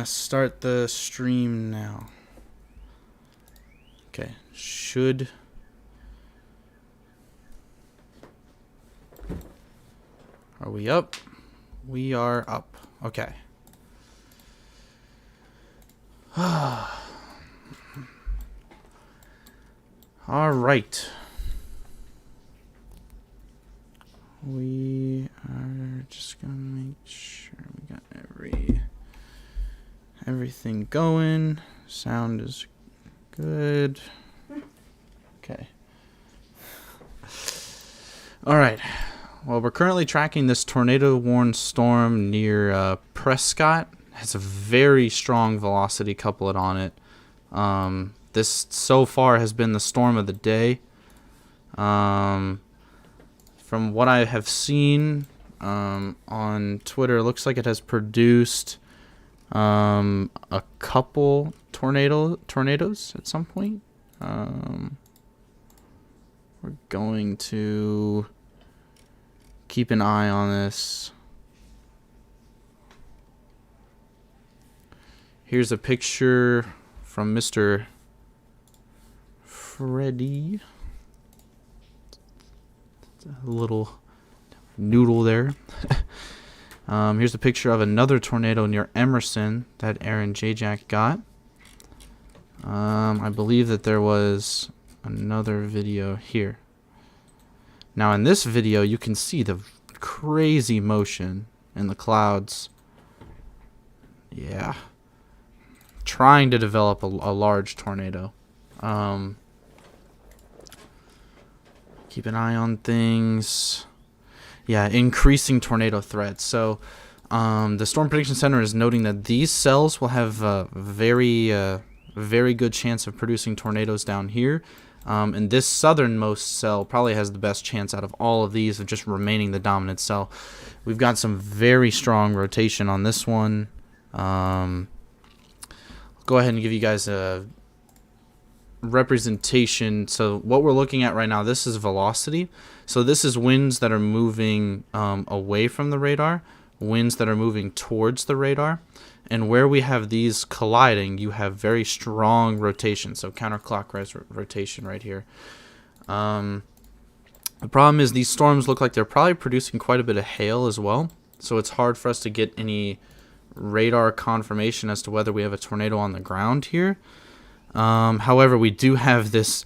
Start the stream now. Okay, should... Are we up? We are up. Okay. All right. We are just gonna make sure we got everything going. Sound is good. Okay. All right. Well, we're currently tracking this tornado-warned storm near Prescott. It has a very strong velocity couplet on it. This so far has been the storm of the day. From what I have seen on Twitter, it looks like it has produced a couple tornadoes at some point. We're going to keep an eye on this. Here's a picture from Mr. Freddy. A little noodle there. Here's a picture of another tornado near Emerson that Aaron Jack got. I believe that there was another video here. Now in this video you can see the crazy motion in the clouds. Yeah. Trying to develop a large tornado. Keep an eye on things. Yeah, increasing tornado threat. So the Storm Prediction Center is noting that these cells will have a very good chance of producing tornadoes down here. And this southernmost cell probably has the best chance out of all of these of just remaining the dominant cell. We've got some very strong rotation on this one. Go ahead and give you guys a representation. So what we're looking at right now, this is velocity. So this is winds that are moving away from the radar, winds that are moving towards the radar. And where we have these colliding, you have very strong rotation, so counterclockwise rotation right here. The problem is these storms look like they're probably producing quite a bit of hail as well, so it's hard for us to get any radar confirmation as to whether we have a tornado on the ground here. However, we do have this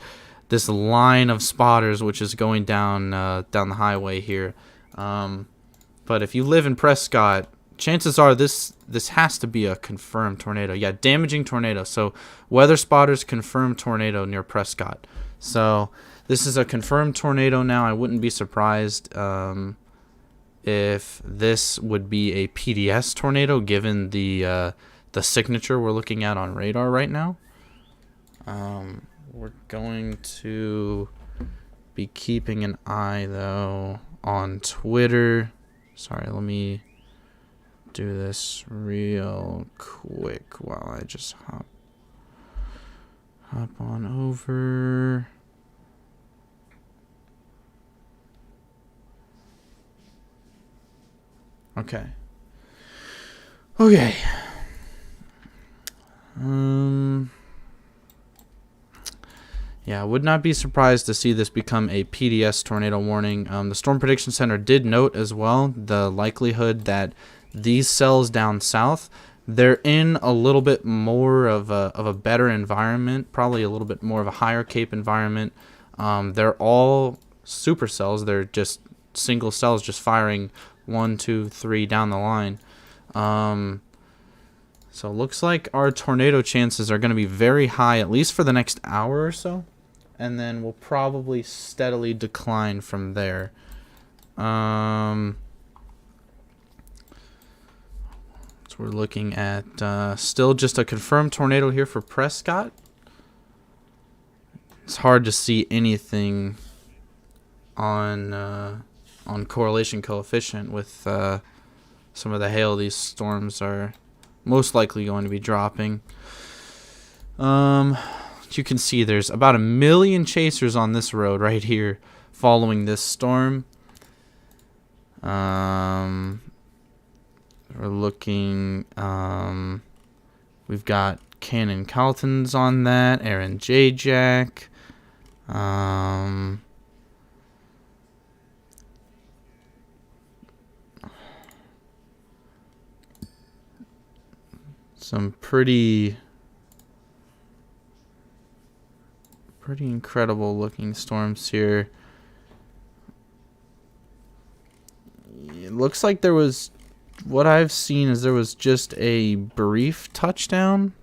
line of spotters which is going down the highway here. But if you live in Prescott, chances are this has to be a confirmed tornado. Yeah, damaging tornado. So weather spotters confirmed tornado near Prescott. So this is a confirmed tornado now. I wouldn't be surprised if this would be a PDS tornado given the signature we're looking at on radar right now. We're going to be keeping an eye though on Twitter. Sorry, let me do this real quick while I just hop on over. Okay. Yeah, I would not be surprised to see this become a PDS tornado warning. The Storm Prediction Center did note as well the likelihood that these cells down south, they're in a little bit more of a better environment, probably a little bit more of a higher CAPE environment. They're all supercells. They're just single cells just firing 1, 2, 3 down the line. So it looks like our tornado chances are going to be very high, at least for the next hour or so. And then we'll probably steadily decline from there. So we're looking at still just a confirmed tornado here for Prescott. It's hard to see anything on correlation coefficient with some of the hail these storms are most likely going to be dropping. You can see there's about 1 million chasers on this road right here following this storm. We're looking We've got Cannon Calton's on that, Aaron J. Jack. Some pretty incredible looking storms here. It looks like there was, what I've seen is there was just a brief touchdown.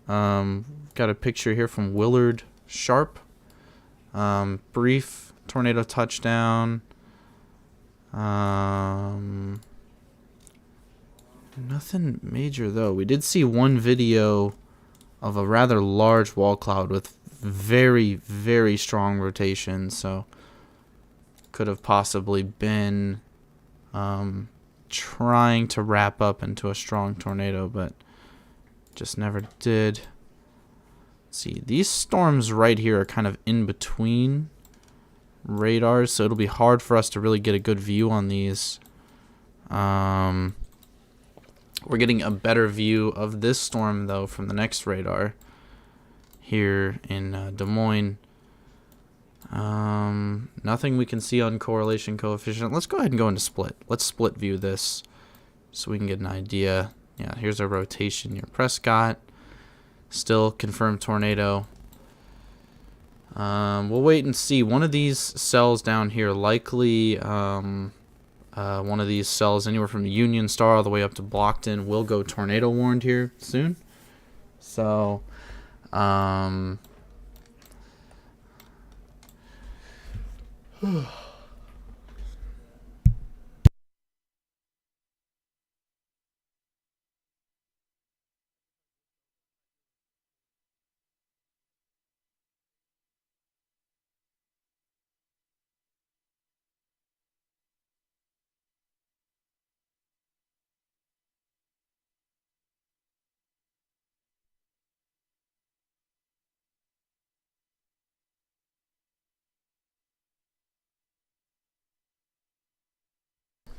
Got a picture here from Willard Sharp. Brief tornado touchdown. Nothing major though. We did see one video of a rather large wall cloud with very, very strong rotation, so could have possibly been trying to wrap up into a strong tornado, but just never did. Let's see, these storms right here are kind of in between radars, so it'll be hard for us to really get a good view on these. We're getting a better view of this storm though from the next radar here in Des Moines. Nothing we can see on correlation coefficient. Let's go ahead and go into split. Let's split view this so we can get an idea. Yeah, here's our rotation near Prescott. Still confirmed tornado. We'll wait and see. One of these cells down here, likely one of these cells anywhere from Union Star all the way up to Blockton, will go tornado warned here soon. So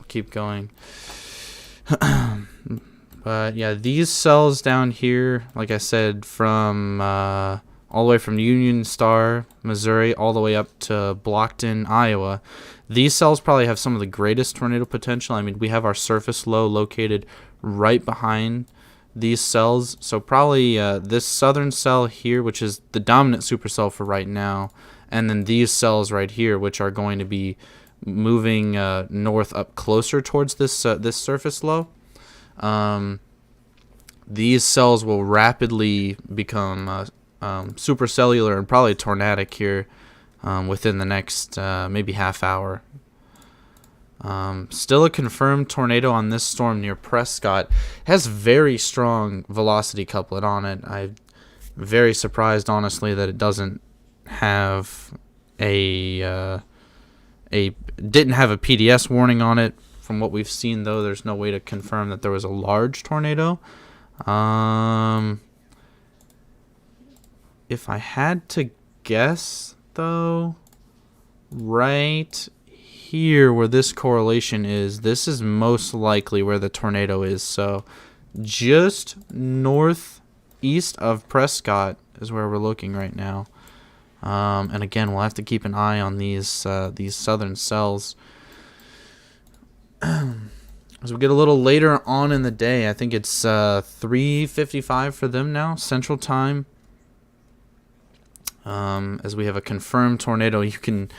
keep going. But yeah, these cells down here, like I said, from all the way from Union Star, Missouri, all the way up to Blockton, Iowa, these cells probably have some of the greatest tornado potential. I mean, we have our surface low located right behind these cells, so probably this southern cell here, which is the dominant supercell for right now, and then these cells right here, which are going to be moving north up closer towards this this surface low. These cells will rapidly become supercellular and probably tornadic here within the next maybe half hour. Still a confirmed tornado on this storm near Prescott. It has very strong velocity couplet on it. I'm very surprised, honestly, that it doesn't have didn't have a PDS warning on it. From what we've seen, though, there's no way to confirm that there was a large tornado. If I had to guess, though, right here where this correlation is, this is most likely where the tornado is. So just northeast of Prescott is where we're looking right now. And again, we'll have to keep an eye on these southern cells. As we get a little later on in the day, I think it's 3:55 for them now, Central Time. As we have a confirmed tornado, you can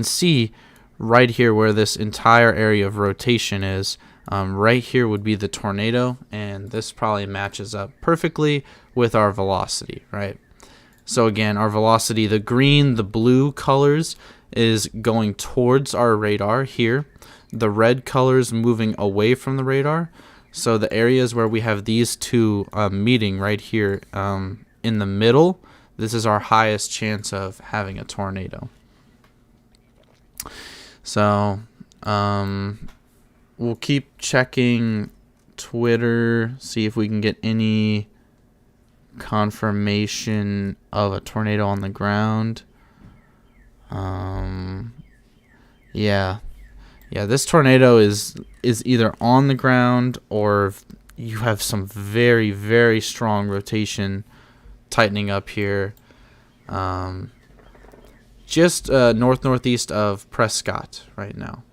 see right here where this entire area of rotation is. Right here would be the tornado, and this probably matches up perfectly with our velocity, right? So again, our velocity, the green, the blue colors is going towards our radar here. The red colors moving away from the radar. So the areas where we have these two meeting right here in the middle, this is our highest chance of having a tornado. So we'll keep checking Twitter, see if we can get any confirmation of a tornado on the ground. Yeah, this tornado is either on the ground or you have some very, very strong rotation tightening up here. Just northeast of Prescott right now.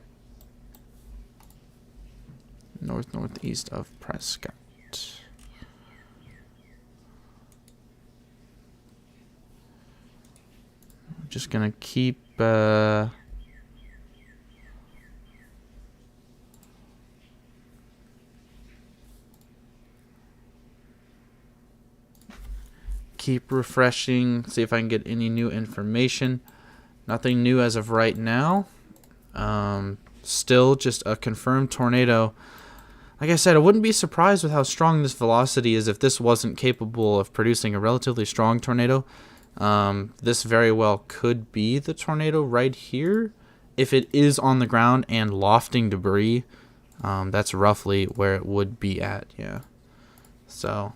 Northeast of Prescott. I'm just gonna keep refreshing, see if I can get any new information. Nothing new as of right now. Still just a confirmed tornado. Like I said, I wouldn't be surprised with how strong this velocity is if this wasn't capable of producing a relatively strong tornado. This very well could be the tornado right here. If it is on the ground and lofting debris, that's roughly where it would be at, yeah. So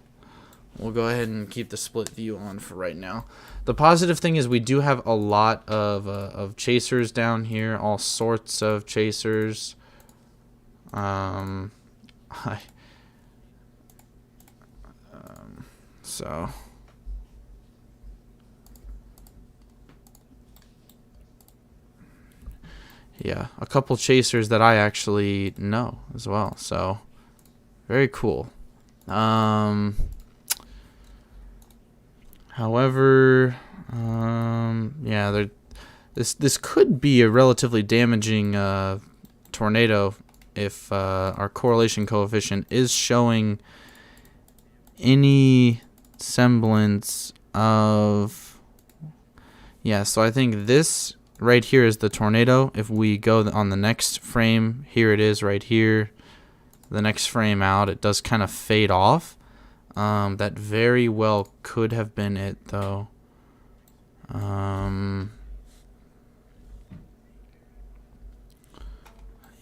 we'll go ahead and keep the split view on for right now. The positive thing is we do have a lot of chasers down here, all sorts of chasers. So yeah, a couple chasers that I actually know as well. So very cool. However, yeah, this could be a relatively damaging tornado if our correlation coefficient is showing any semblance of, yeah. So I think this right here is the tornado. If we go on the next frame, here it is right here. The next frame out, it does kind of fade off. That very well could have been it, though.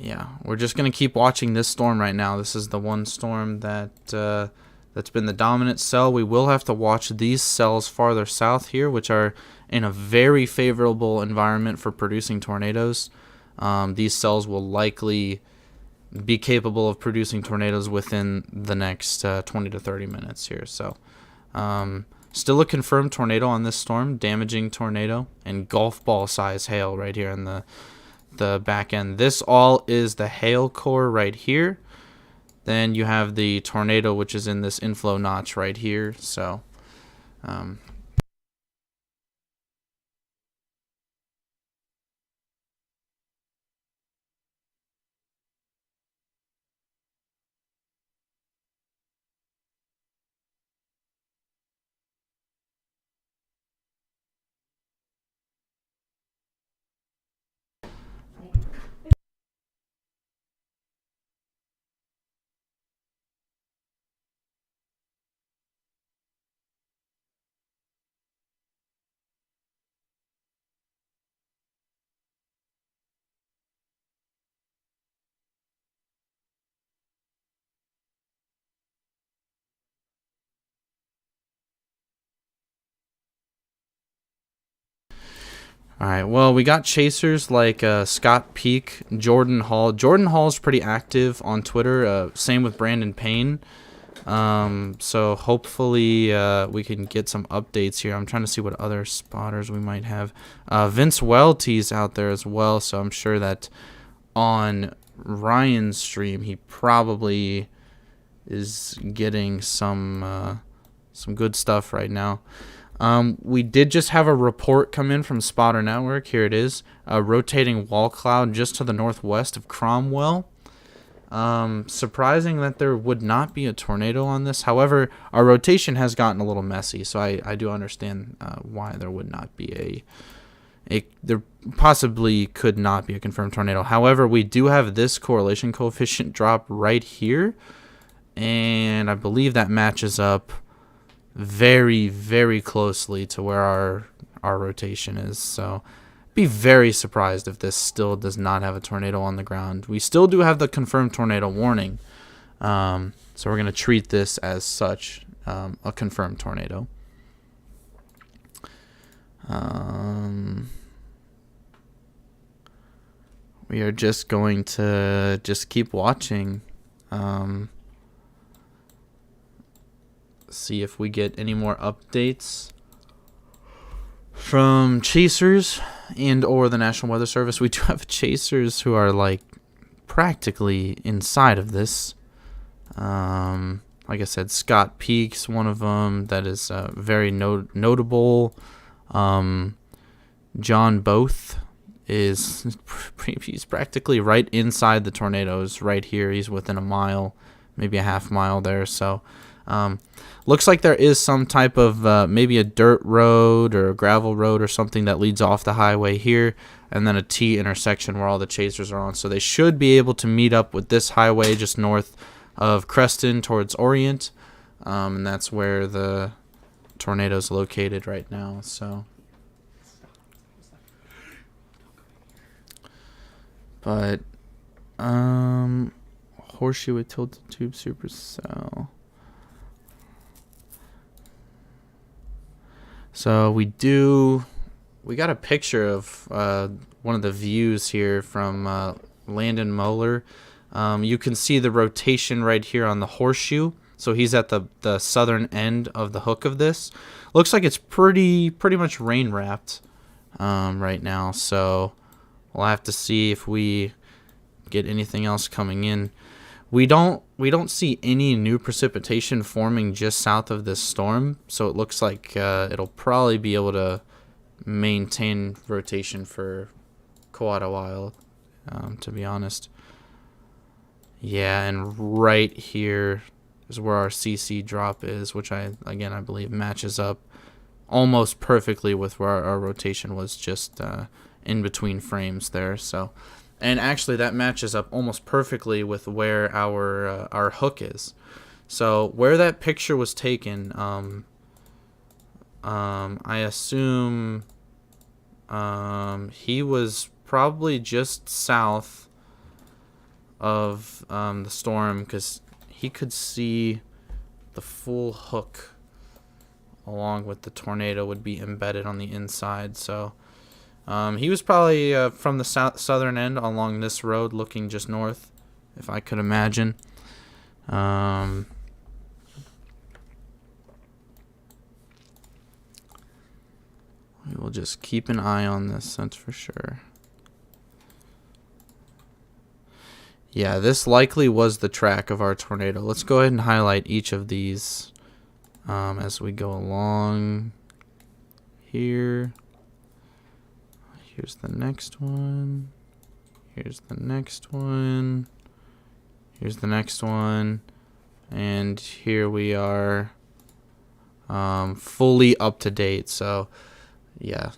Yeah, we're just gonna keep watching this storm right now. This is the one storm that that's been the dominant cell. We will have to watch these cells farther south here, which are in a very favorable environment for producing tornadoes. These cells will likely be capable of producing tornadoes within the next 20 to 30 minutes here. So still a confirmed tornado on this storm, damaging tornado, and golf ball size hail right here in the back end. This all is the hail core right here. Then you have the tornado, which is in this inflow notch right here. So all right, well, we got chasers like Scott Peak, Jordan Hall. Jordan Hall's pretty active on Twitter. Same with Brandon Payne. So hopefully we can get some updates here. I'm trying to see what other spotters we might have. Vince Welty's out there as well, so I'm sure that on Ryan's stream he probably is getting some good stuff right now. We did just have a report come in from Spotter Network. Here it is. A rotating wall cloud just to the northwest of Cromwell. Surprising that there would not be a tornado on this. However, our rotation has gotten a little messy, so I do understand why there would not be there possibly could not be a confirmed tornado. However, we do have this correlation coefficient drop right here, and I believe that matches up very, very closely to where our rotation is. So be very surprised if this still does not have a tornado on the ground. We still do have the confirmed tornado warning, so we're going to treat this as such, a confirmed tornado. We are just going to just keep watching. see if we get any more updates from chasers and or the National Weather Service. We do have chasers who are like practically inside of this. Like I said, Scott Peak's one of them that is very notable. John Both is he's practically right inside the tornadoes right here. He's within a mile, maybe a half mile there. So looks like there is some type of maybe a dirt road or a gravel road or something that leads off the highway here, and then a T intersection where all the chasers are on. So they should be able to meet up with this highway just north of Creston towards Orient, and that's where the tornado is located right now. So, but horseshoe with tilted tube supercell. So we got a picture of one of the views here from Landon Moeller. You can see the rotation right here on the horseshoe. So he's at the southern end of the hook of this. Looks like it's pretty much rain wrapped right now. So we'll have to see if we get anything else coming in. We don't see any new precipitation forming just south of this storm. So it looks like it'll probably be able to maintain rotation for quite a while, to be honest. Yeah, and right here is where our CC drop is, which I believe matches up almost perfectly with where our rotation was just in between frames there. So, and actually that matches up almost perfectly with where our hook is. So where that picture was taken, I assume he was probably just south of the storm, because he could see the full hook along with the tornado would be embedded on the inside. So he was probably from the southern end along this road looking just north, if I could imagine. We will just keep an eye on this, that's for sure. Yeah, this likely was the track of our tornado. Let's go ahead and highlight each of these as we go along here. Here's the next one. Here's the next one. Here's the next one. And here we are fully up to date. So, yeah,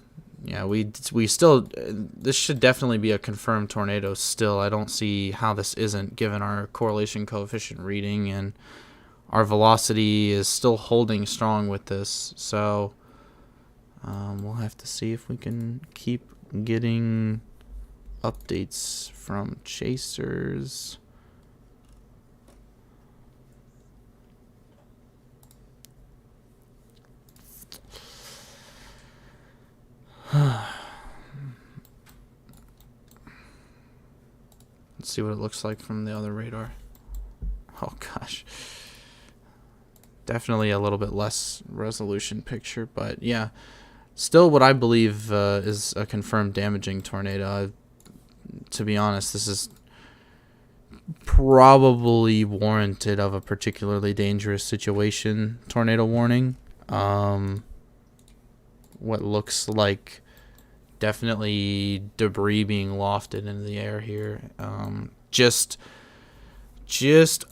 we still, this should definitely be a confirmed tornado still. I don't see how this isn't, given our correlation coefficient reading, and our velocity is still holding strong with this. So we'll have to see if we can keep getting updates from chasers. Let's see what it looks like from the other radar. Oh gosh, definitely a little bit less resolution picture, but yeah, still what I believe is a confirmed damaging tornado. To be honest, this is probably warranted of a particularly dangerous situation tornado warning. What looks like definitely debris being lofted into the air here. Just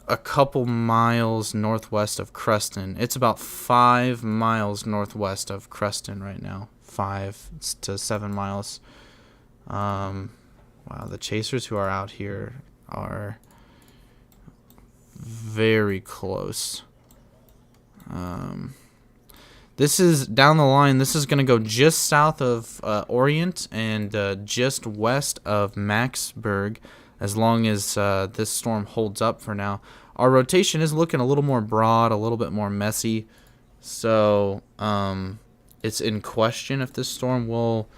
a couple miles northwest of Creston. It's about 5 miles northwest of Creston right now. 5 to 7 miles. Wow, the chasers who are out here are very close. This is down the line. This is going to go just south of Orient and just west of Maxburg, as long as this storm holds up for now. Our rotation is looking a little more broad, a little bit more messy. So it's in question if this storm will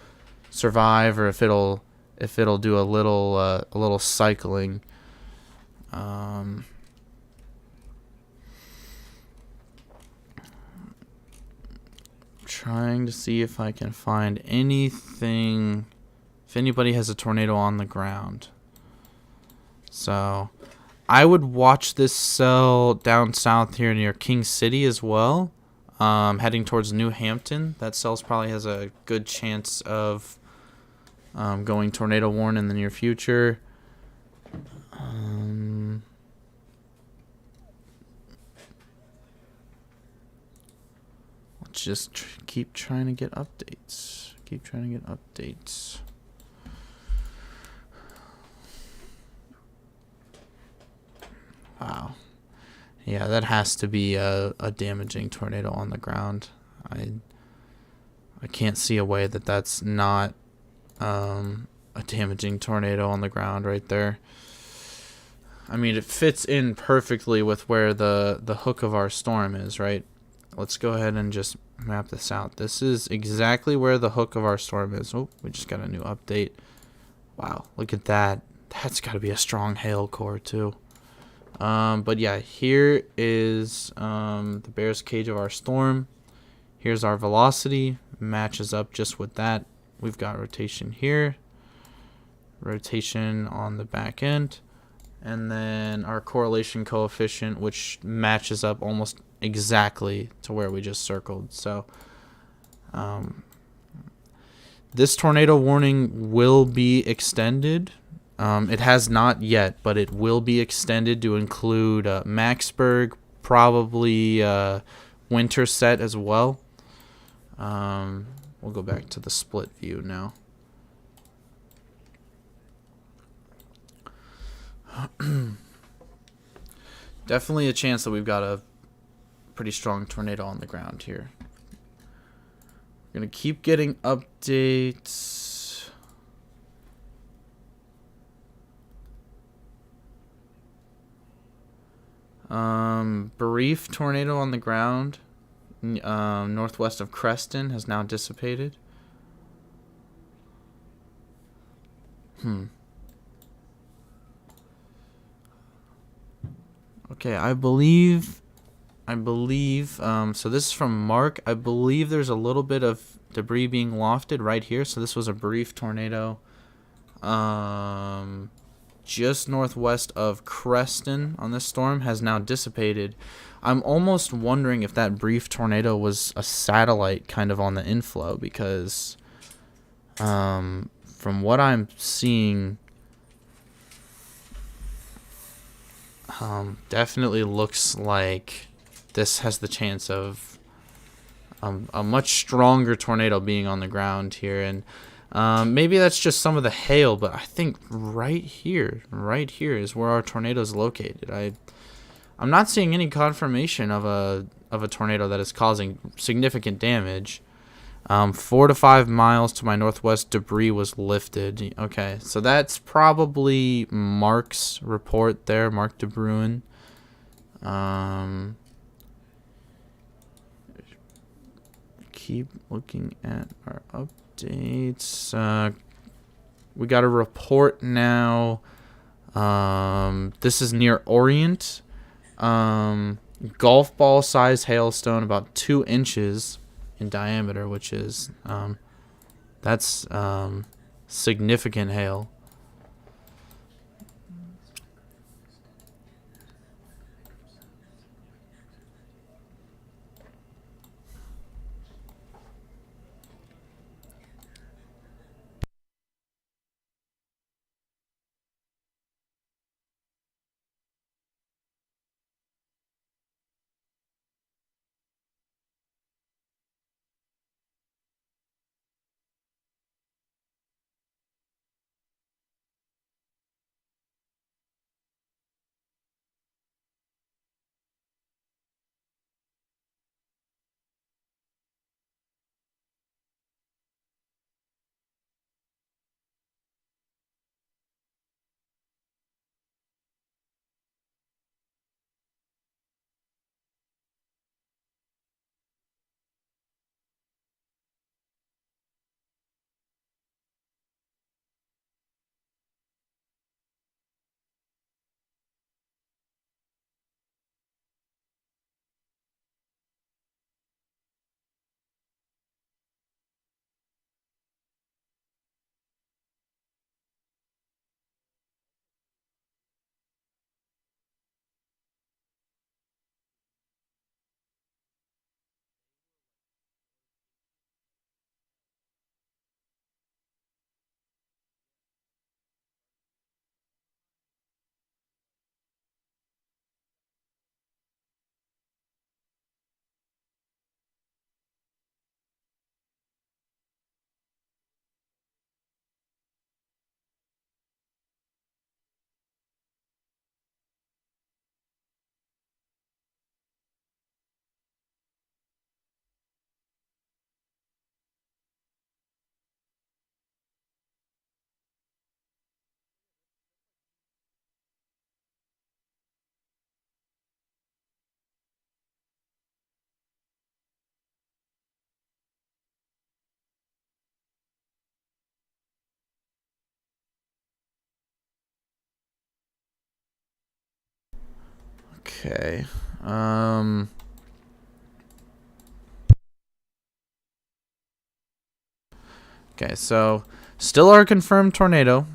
survive, or if it'll do a little cycling. trying to see if I can find anything, if anybody has a tornado on the ground. So I would watch this cell down south here near King City as well, heading towards New Hampton. That cell probably has a good chance of going tornado warn in the near future. Let's just keep trying to get updates. Keep trying to get updates. Wow. Yeah, that has to be a damaging tornado on the ground. I can't see a way that that's not a damaging tornado on the ground right there. I mean, it fits in perfectly with where the hook of our storm is, right? Let's go ahead and just map this out. This is exactly where the hook of our storm is. Oh, we just got a new update. Wow, look at that. That's got to be a strong hail core too. But yeah, here is the Bear's cage of our storm. Here's our velocity. Matches up just with that. We've got rotation here. Rotation on the back end. And then our correlation coefficient, which matches up almost exactly to where we just circled. So this tornado warning will be extended. It has not yet, but it will be extended to include Maxburg, probably Winterset as well. We'll go back to the split view now. Definitely a chance that we've got a pretty strong tornado on the ground here. We're going to keep getting updates. Brief tornado on the ground northwest of Creston has now dissipated. Okay, I believe, so this is from Mark. I believe there's a little bit of debris being lofted right here. So this was a brief tornado just northwest of Creston on this storm, has now dissipated. I'm almost wondering if that brief tornado was a satellite kind of on the inflow, because from what I'm seeing, definitely looks like this has the chance of a much stronger tornado being on the ground here. And maybe that's just some of the hail, but I think right here is where our tornado is located. I'm not seeing any confirmation of a tornado that is causing significant damage. 4 to 5 miles to my northwest, debris was lifted. Okay, so that's probably Mark's report there, Mark DeBruin. Keep looking at our updates. We got a report now. This is near Orient. Golf ball size hailstone, about 2 inches in diameter, which is that's significant hail. Okay. Okay, so still our confirmed tornado.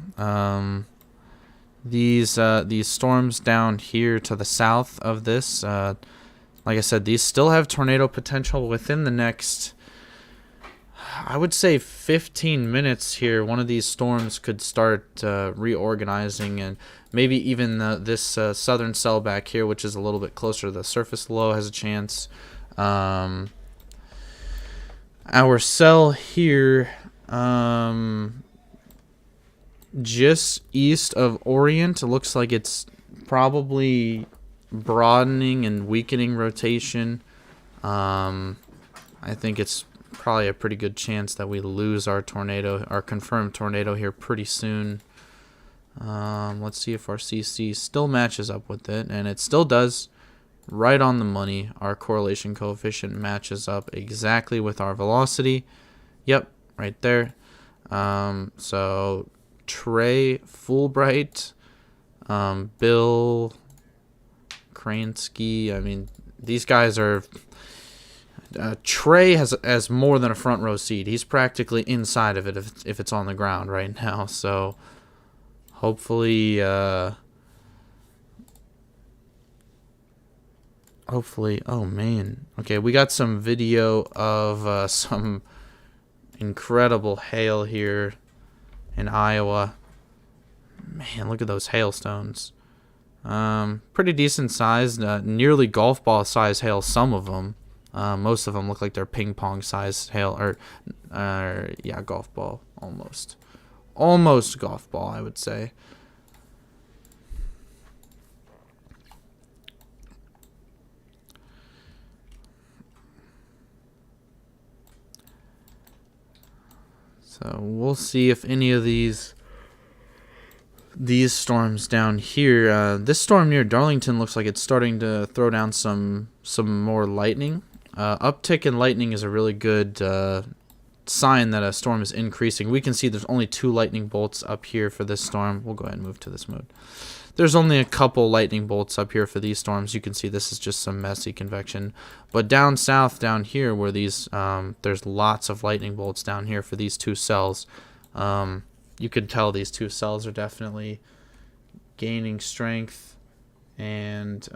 These storms down here to the south of this, like I said, these still have tornado potential within the next, I would say, 15 minutes here. One of these storms could start reorganizing, and maybe even this southern cell back here, which is a little bit closer to the surface low, has a chance. Our cell here, just east of Orient, it looks like it's probably broadening and weakening rotation. I think it's probably a pretty good chance that we lose our tornado, our confirmed tornado here pretty soon. Let's see if our CC still matches up with it, and it still does. Right on the money. Our correlation coefficient matches up exactly with our velocity. Yep, right there. So Trey Fulbright, Bill Kransky. I mean, these guys are. Trey has more than a front row seat. He's practically inside of it if it's on the ground right now. So hopefully, oh man. Okay, we got some video of some incredible hail here in Iowa. Man, look at those hailstones. Pretty decent sized, nearly golf ball size hail, some of them. Most of them look like they're ping pong size hail, or yeah, golf ball, almost golf ball, I would say. So we'll see if any of these storms down here. This storm near Darlington looks like it's starting to throw down some more lightning. Uptick in lightning is a really good sign that a storm is increasing. We can see there's only 2 lightning bolts up here for this storm. We'll go ahead and move to this mode. There's only a couple lightning bolts up here for these storms. You can see this is just some messy convection. But down south, down here, where these there's lots of lightning bolts down here for these 2 cells. You can tell these 2 cells are definitely gaining strength. And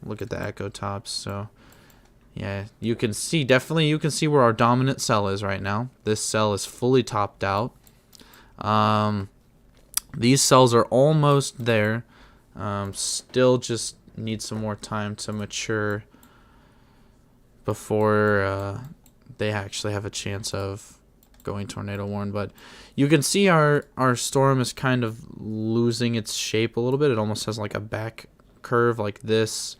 look at the echo tops. So yeah, you can see where our dominant cell is right now. This cell is fully topped out. These cells are almost there. Still just need some more time to mature before they actually have a chance of going tornado warn. But you can see our storm is kind of losing its shape a little bit. It almost has like a back curve like this.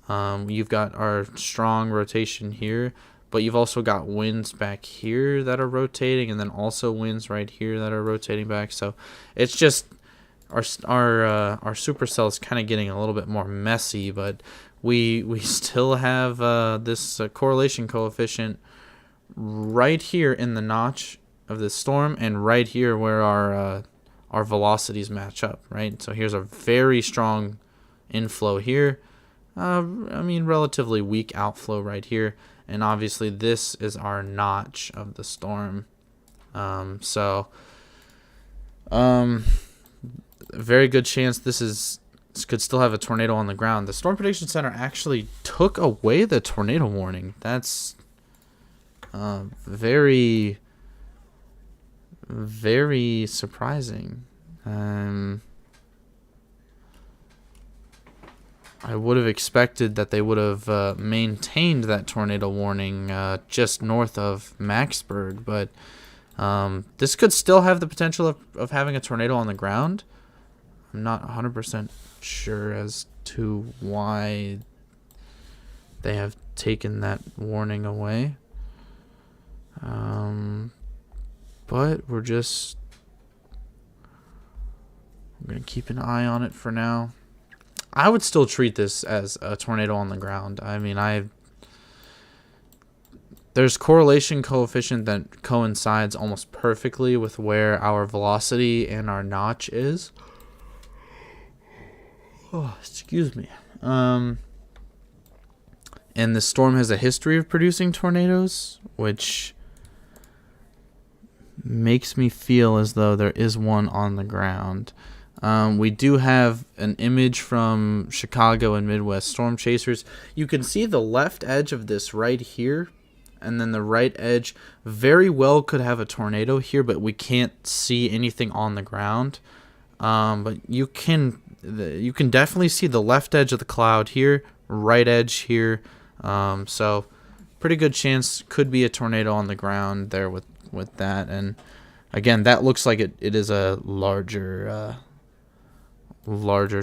You've got our strong rotation here, but you've also got winds back here that are rotating, and then also winds right here that are rotating back. So it's just our supercell is kind of getting a little bit more messy, but we still have this correlation coefficient right here in the notch of this storm, and right here where our velocities match up. Right, so here's a very strong inflow here. I mean, relatively weak outflow right here. And obviously this is our notch of the storm. Very good chance this could still have a tornado on the ground. The Storm Prediction Center actually took away the tornado warning. That's very, very surprising. I would have expected that they would have maintained that tornado warning just north of Maxburg, but this could still have the potential of having a tornado on the ground. I'm not 100% sure as to why they have taken that warning away. But we're going to keep an eye on it for now. I would still treat this as a tornado on the ground. I mean, there's correlation coefficient that coincides almost perfectly with where our velocity and our notch is. Oh, excuse me. And the storm has a history of producing tornadoes, which makes me feel as though there is one on the ground. We do have an image from Chicago and Midwest Storm Chasers. You can see the left edge of this right here, and then the right edge very well could have a tornado here, but we can't see anything on the ground. But you can definitely see the left edge of the cloud here, right edge here. So pretty good chance could be a tornado on the ground there with that. And again, that looks like it is a larger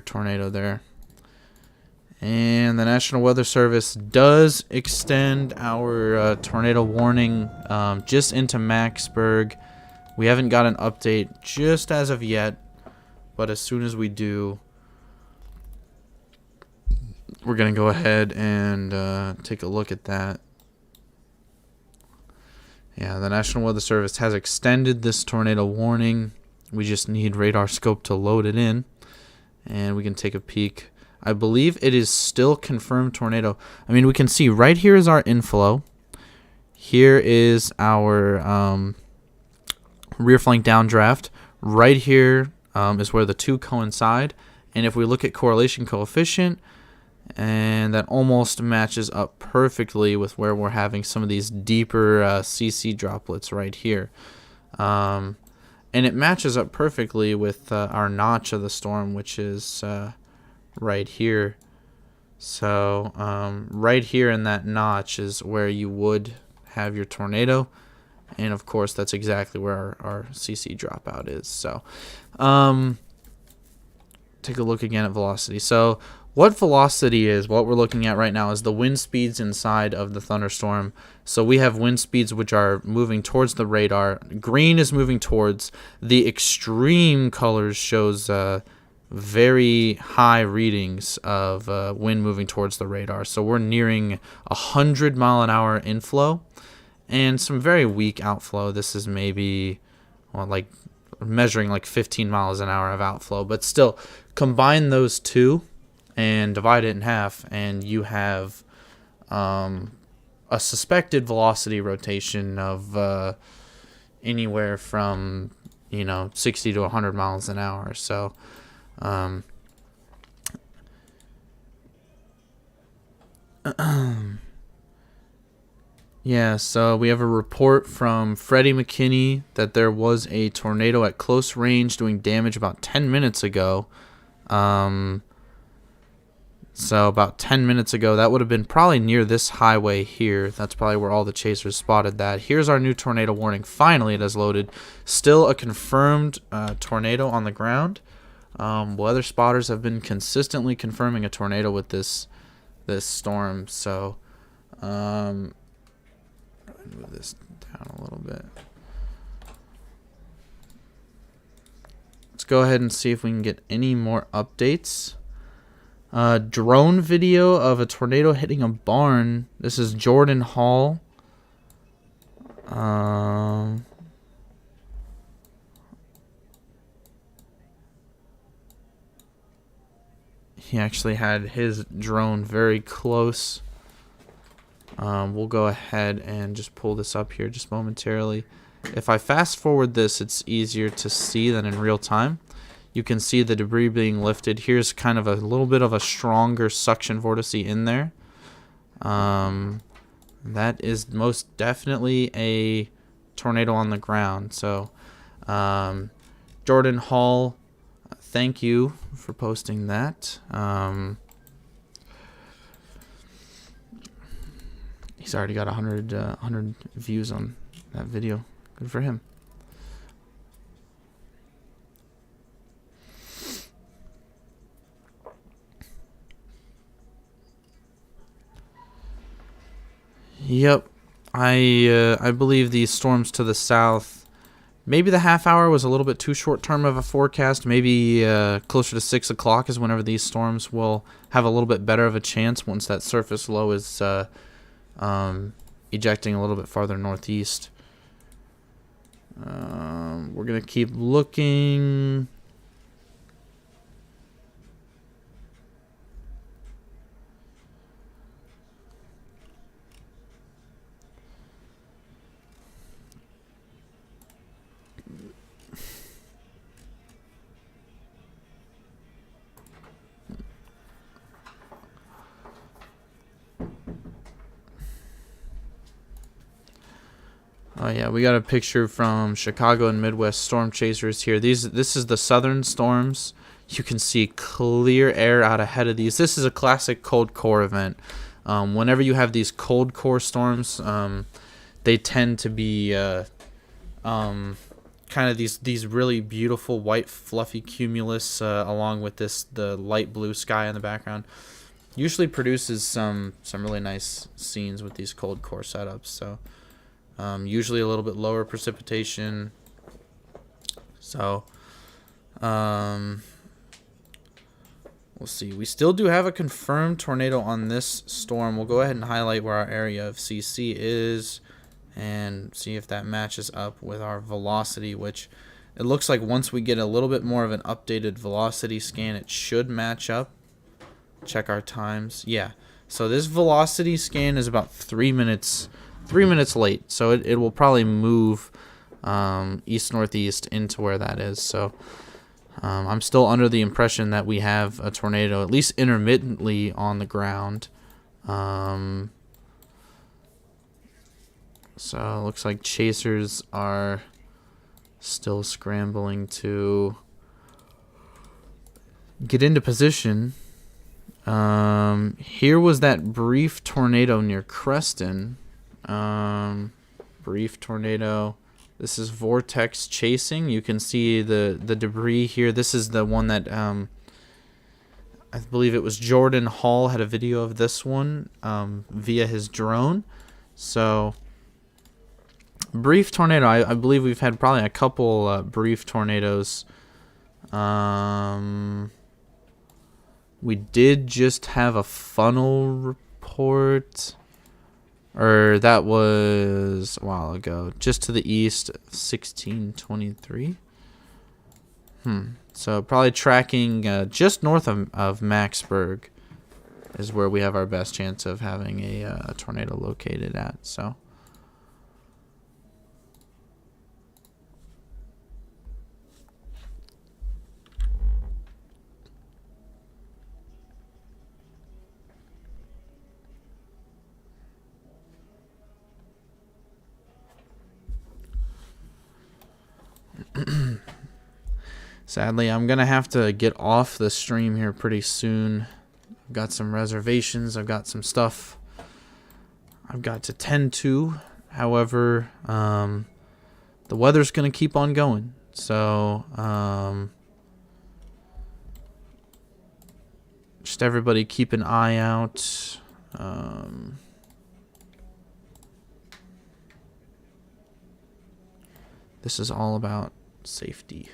tornado there. And the National Weather Service does extend our tornado warning just into Macksburg. We haven't got an update just as of yet, but as soon as we do, we're going to go ahead and take a look at that. Yeah, the National Weather Service has extended this tornado warning. We just need radar scope to load it in, and we can take a peek. I believe it is still confirmed tornado. I mean, we can see right here is our inflow. Here is our rear flank downdraft. Right here is where the two coincide. And if we look at correlation coefficient, and that almost matches up perfectly with where we're having some of these deeper CC droplets right here. And it matches up perfectly with our notch of the storm, which is right here. So right here in that notch is where you would have your tornado. And of course, that's exactly where our CC dropout is. So take a look again at velocity. So what velocity is, what we're looking at right now is the wind speeds inside of the thunderstorm. So we have wind speeds which are moving towards the radar. Green is moving towards. The extreme colors shows very high readings of wind moving towards the radar. So we're nearing 100 mile an hour inflow and some very weak outflow. This is maybe like measuring like 15 miles an hour of outflow, but still combine those two and divide it in half, and you have a suspected velocity rotation of anywhere from 60 to 100 miles an hour. So yeah, so we have a report from Freddie McKinney that there was a tornado at close range doing damage about 10 minutes ago. So about 10 minutes ago, that would have been probably near this highway here. That's probably where all the chasers spotted that. Here's our new tornado warning. Finally, it has loaded. Still a confirmed tornado on the ground. Weather spotters have been consistently confirming a tornado with this storm. So move this down a little bit. Let's go ahead and see if we can get any more updates. Drone video of a tornado hitting a barn. This is Jordan Hall. He actually had his drone very close. We'll go ahead and just pull this up here just momentarily. If I fast forward this, it's easier to see than in real time. You can see the debris being lifted. Here's kind of a little bit of a stronger suction vortice in there. That is most definitely a tornado on the ground. So, Jordan Hall, thank you for posting that. He's already got 100 views on that video. Good for him. Yep, I believe these storms to the south, maybe the half hour was a little bit too short term of a forecast. Maybe closer to 6 o'clock is whenever these storms will have a little bit better of a chance once that surface low is ejecting a little bit farther northeast. We're going to keep looking. Oh yeah, we got a picture from Chicago and Midwest storm chasers here. This is the southern storms. You can see clear air out ahead of these. This is a classic cold core event. Whenever you have these cold core storms, they tend to be kind of these really beautiful white fluffy cumulus, along with the light blue sky in the background. Usually produces some really nice scenes with these cold core setups. So usually a little bit lower precipitation. So we'll see. We still do have a confirmed tornado on this storm. We'll go ahead and highlight where our area of CC is and see if that matches up with our velocity, which it looks like once we get a little bit more of an updated velocity scan, it should match up. Check our times. Yeah. So this velocity scan is about 3 minutes late. So it will probably move east-northeast into where that is. So I'm still under the impression that we have a tornado, at least intermittently, on the ground. So it looks like chasers are still scrambling to get into position. Here was that brief tornado near Creston. Brief tornado. This is vortex chasing. You can see the debris here. This is the one that I believe it was Jordan Hall had a video of this one via his drone. So brief tornado. I believe we've had probably a couple brief tornadoes. We did just have a funnel report, or that was a while ago, just to the east, 1623. So probably tracking just north of Maxburg is where we have our best chance of having a tornado located at. So sadly, I'm going to have to get off the stream here pretty soon. I've got some reservations. I've got some stuff I've got to tend to. However, the weather's going to keep on going. So just everybody keep an eye out. This is all about safety.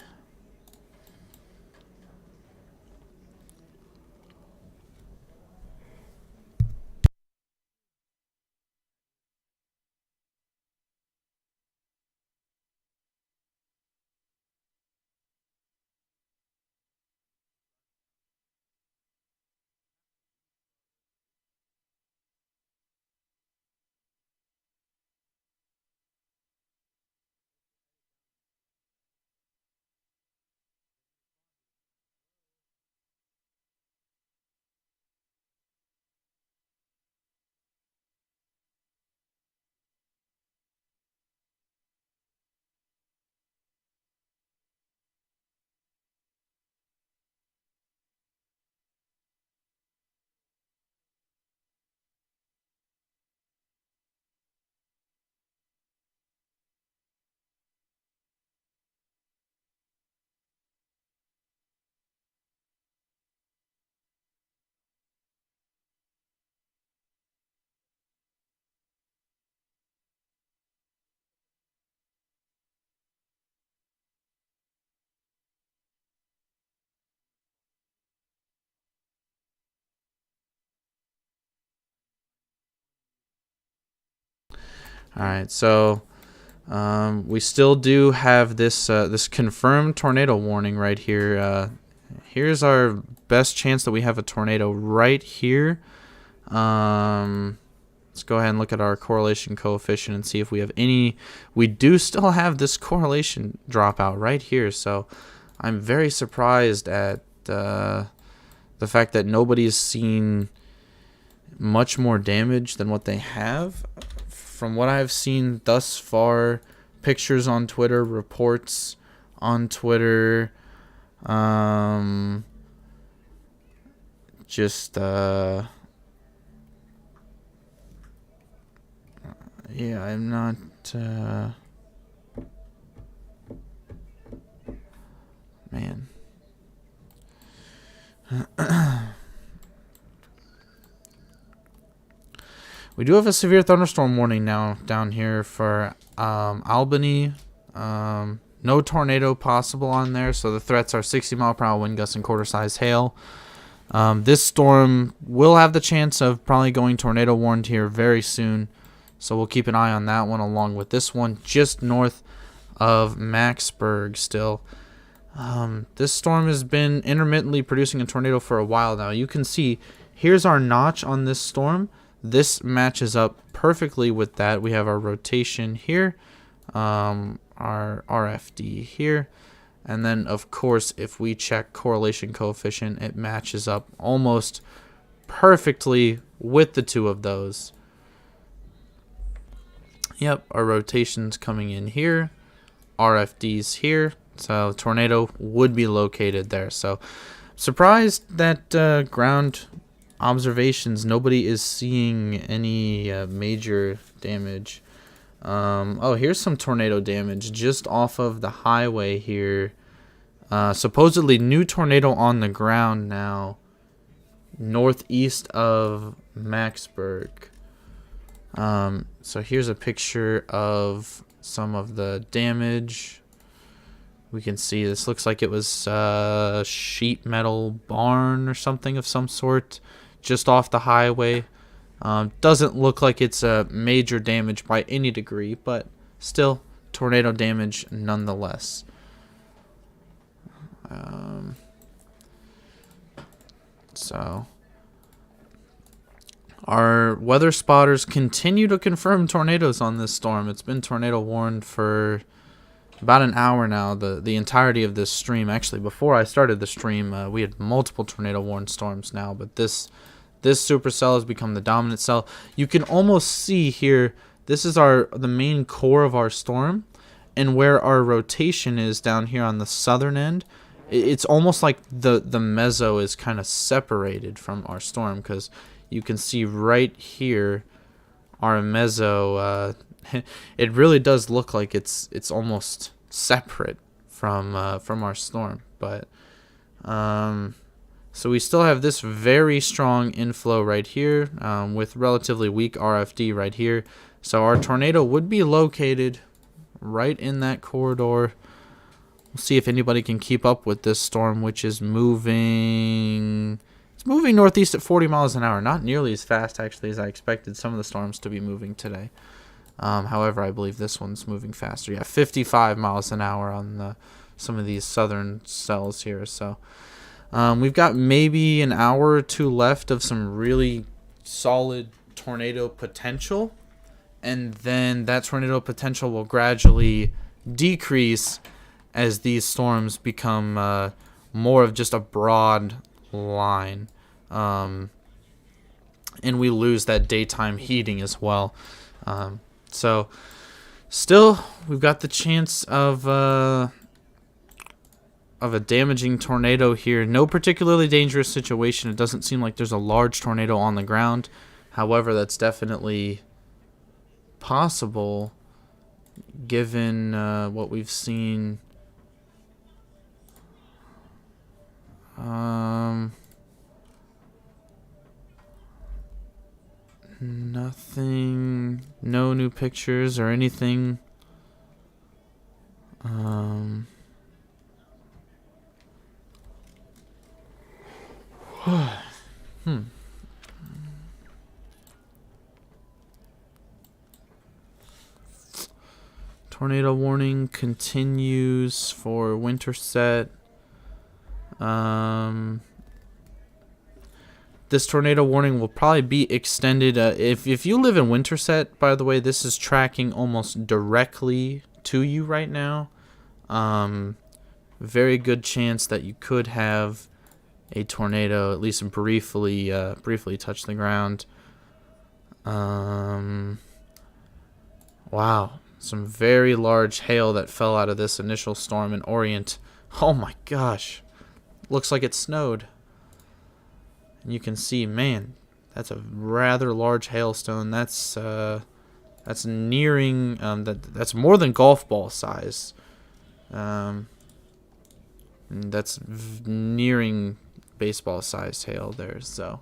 All right, so we still do have this this confirmed tornado warning right here. Here's our best chance that we have a tornado right here. Let's go ahead and look at our correlation coefficient and see if we have any. We do still have this correlation dropout right here, so I'm very surprised at the fact that nobody's seen much more damage than what they have. from what I've seen thus far, pictures on Twitter, reports on Twitter, just yeah, I'm not man. We do have a severe thunderstorm warning now down here for Albany. No tornado possible on there, so the threats are 60-mile-per-hour wind gusts and quarter-size hail. This storm will have the chance of probably going tornado warned here very soon, so we'll keep an eye on that one along with this one just north of Macksburg still. This storm has been intermittently producing a tornado for a while now. You can see here's our notch on this storm. This matches up perfectly with that. We have our rotation here, our RFD here, and then of course if we check correlation coefficient, it matches up almost perfectly with the two of those. Yep, our rotation's coming in here, RFD's here, so tornado would be located there. So surprised that ground observations, nobody is seeing any major damage. Oh, here's some tornado damage just off of the highway here. Supposedly new tornado on the ground now, northeast of Macksburg. So here's a picture of some of the damage. We can see this looks like it was a sheet metal barn or something of some sort just off the highway. Doesn't look like it's a major damage by any degree, but still tornado damage nonetheless. So our weather spotters continue to confirm tornadoes on this storm. It's been tornado warned for about an hour now, the entirety of this stream. Actually, before I started the stream, we had multiple tornado warned storms now, but this supercell has become the dominant cell. You can almost see here, this is the main core of our storm, and where our rotation is down here on the southern end, it's almost like the meso is kind of separated from our storm, because you can see right here our meso, it really does look like it's almost separate from our storm. But so we still have this very strong inflow right here, with relatively weak RFD right here. So our tornado would be located right in that corridor. We'll see if anybody can keep up with this storm, which is moving. It's moving northeast at 40 miles an hour. Not nearly as fast, actually, as I expected some of the storms to be moving today. However, I believe this one's moving faster. Yeah, 55 miles an hour on some of these southern cells here. So we've got maybe an hour or two left of some really solid tornado potential. And then that tornado potential will gradually decrease as these storms become more of just a broad line. And we lose that daytime heating as well. So still, we've got the chance of a damaging tornado here. No particularly dangerous situation. It doesn't seem like there's a large tornado on the ground. However, that's definitely possible given what we've seen. Nothing, no new pictures or anything. Tornado warning continues for Winterset. This tornado warning will probably be extended. If you live in Winterset, by the way, this is tracking almost directly to you right now. Very good chance that you could have a tornado, at least briefly touch the ground. Wow, some very large hail that fell out of this initial storm in Orient. Oh my gosh, looks like it snowed. And you can see, man, that's a rather large hailstone. That's nearing that's more than golf ball size. That's nearing baseball size hail there. So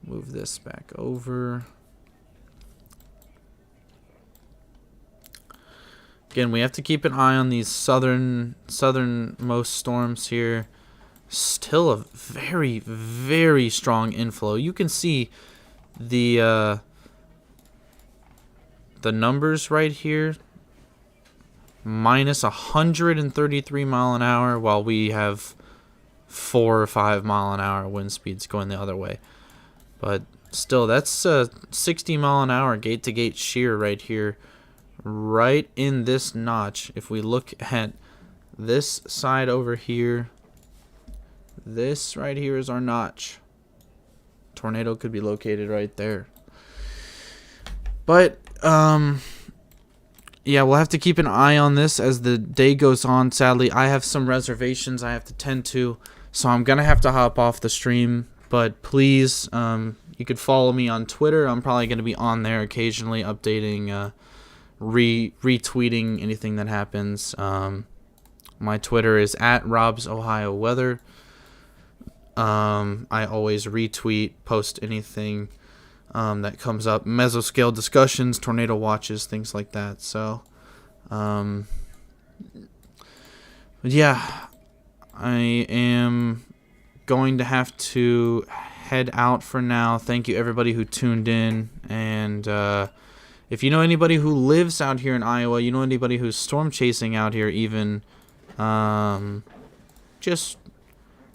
move this back over. Again, we have to keep an eye on these southernmost storms here. Still a very, very strong inflow. You can see the numbers right here. Minus 133 mile an hour, while we have 4 or 5 mile an hour wind speeds going the other way. But still, that's a 60 mile an hour gate to gate shear right here, right in this notch. If we look at this side over here, this right here is our notch. Tornado could be located right there. But yeah, we'll have to keep an eye on this as the day goes on. Sadly, I have some reservations I have to tend to, so I'm gonna have to hop off the stream. But please, you could follow me on Twitter. I'm probably gonna be on there occasionally, updating, retweeting anything that happens. My Twitter is @RobsOhioWeather. I always retweet, post anything that comes up, mesoscale discussions, tornado watches, things like that. So, but yeah, I am going to have to head out for now. Thank you everybody who tuned in, and if you know anybody who lives out here in Iowa, you know anybody who's storm chasing out here even, just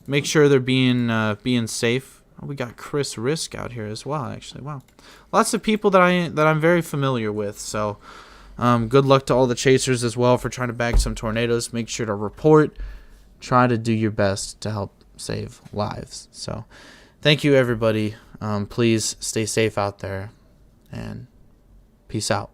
make sure they're being safe. Oh, we got Chris Risk out here as well, actually. Wow. Lots of people that I'm very familiar with. So good luck to all the chasers as well for trying to bag some tornadoes. Make sure to report. Try to do your best to help save lives. So thank you, everybody. Please stay safe out there, and peace out.